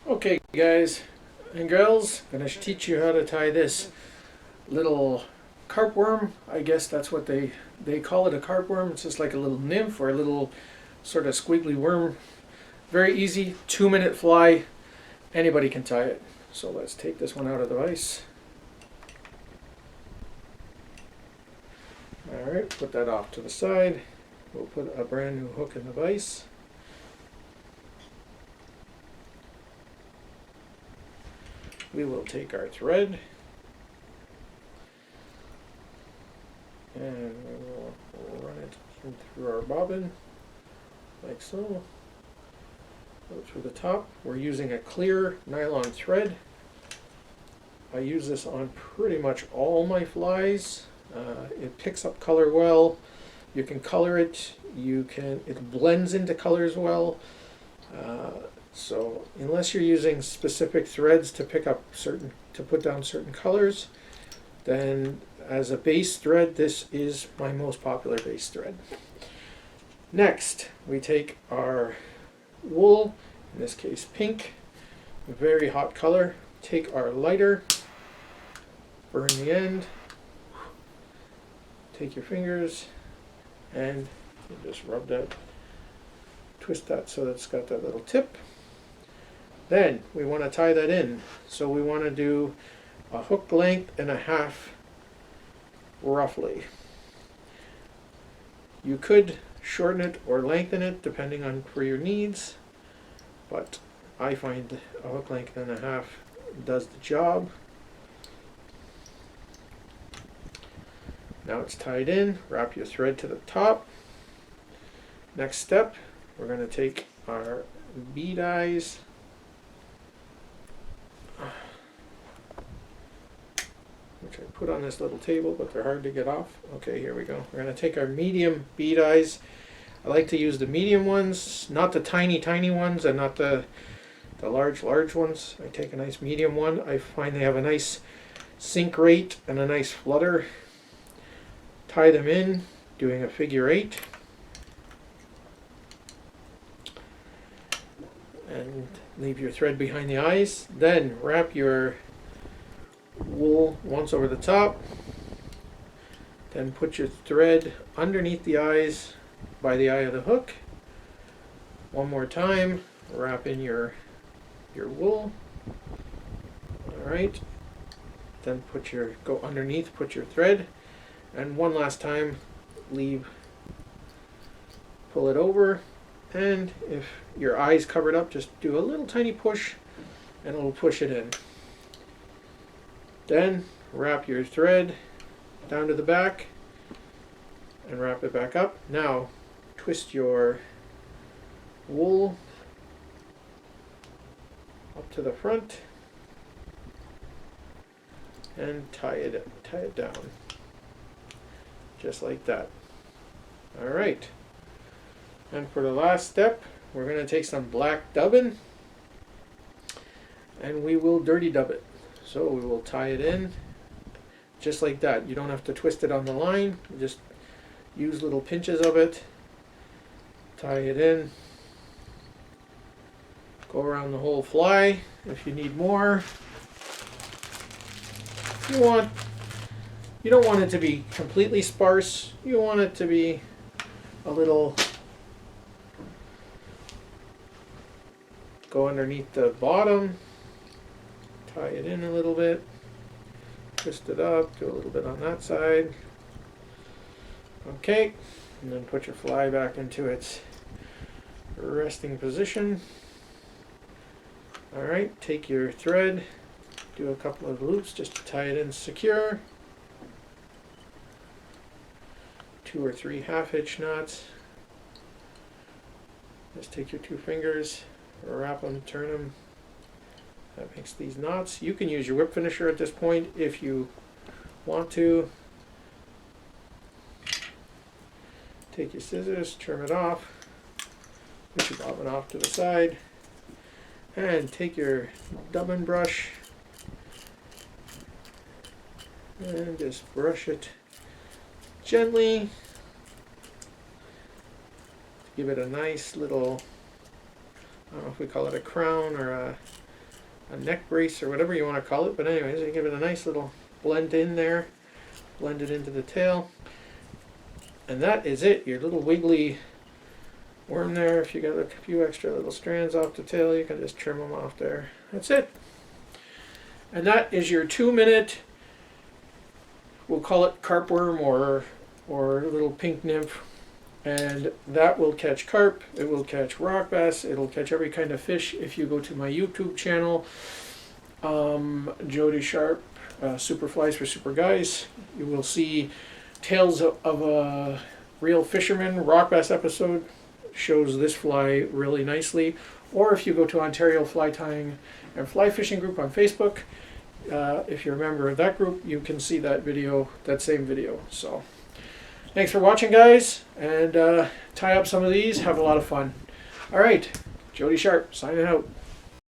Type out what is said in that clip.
Okay guys and girls, I'm going to teach you how to tie this little carp worm. I guess that's what they call it, a carp worm. It's just like a little nymph or a little sort of squiggly worm. Very easy, 2-minute fly. Anybody can tie it. So let's take this one out of the vise. Alright, put that off to the side. We'll put a brand new hook in the vise. We will take our thread and we will run it in through our bobbin like so. Go through the top. We're using a clear nylon thread. I use this on pretty much all my flies. It picks up color well. You can color it. It blends into colors well. So unless you're using specific threads to put down certain colors, then as a base thread, this is my most popular base thread. Next, we take our wool, in this case pink, very hot color. Take our lighter, burn the end, take your fingers, and you just rub that, twist that so that it's got that little tip. Then we want to tie that in. So we want to do a hook length and a half roughly. You could shorten it or lengthen it depending on for your needs, but I find a hook length and a half does the job. Now it's tied in. Wrap your thread to the top. Next step, we're going to take our bead eyes, which I put on this little table, but they're hard to get off. Okay, here we go. We're going to take our medium bead eyes. I like to use the medium ones, not the tiny ones, and not the large ones. I take a nice medium one. I find they have a nice sink rate and a nice flutter. Tie them in, doing a figure 8. And leave your thread behind the eyes. Then wrap your wool once over the top. Then put your thread underneath the eyes by the eye of the hook. One more time, wrap in your wool. Alright. Then go underneath, put your thread. And one last time, pull it over, and if your eye's covered up, just do a little tiny push and it'll push it in. Then wrap your thread down to the back and wrap it back up. Now twist your wool up to the front and tie it down. Just like that. Alright. And for the last step, we're going to take some black dubbin and we will dirty dub it. So we will tie it in just like that. You don't have to twist it on the line. You just use little pinches of it. Tie it in. Go around the whole fly if you need more. You don't want it to be completely sparse. You want it to be a little, go underneath the bottom, tie it in a little bit, twist it up, do a little bit on that side. Okay, and then put your fly back into its resting position. Alright, take your thread, do a couple of loops just to tie it in secure. 2 or 3 half-hitch knots. Just take your 2 fingers, wrap them, turn them. That makes these knots. You can use your whip finisher at this point if you want to. Take your scissors, trim it off, put your bobbin off to the side, and take your dubbin brush and just brush it gently. Give it a nice little, I don't know if we call it a crown or a neck brace or whatever you want to call it. But anyways, you give it a nice little blend in there, blend it into the tail, and that is it. Your little wiggly worm there. If you got a few extra little strands off the tail, you can just trim them off there. That's it. And that is your 2-minute, we'll call it carp worm or little pink nymph. And that will catch carp, it will catch rock bass, it'll catch every kind of fish. If you go to my YouTube channel, Jody Sharp, Super Flies for Super Guys, you will see Tales of a Real Fisherman rock bass episode. Shows this fly really nicely. Or if you go to Ontario Fly Tying and Fly Fishing Group on Facebook, if you're a member of that group, you can see that video, that same video. So thanks for watching, guys, and tie up some of these, have a lot of fun. All right, Jody Sharp signing out.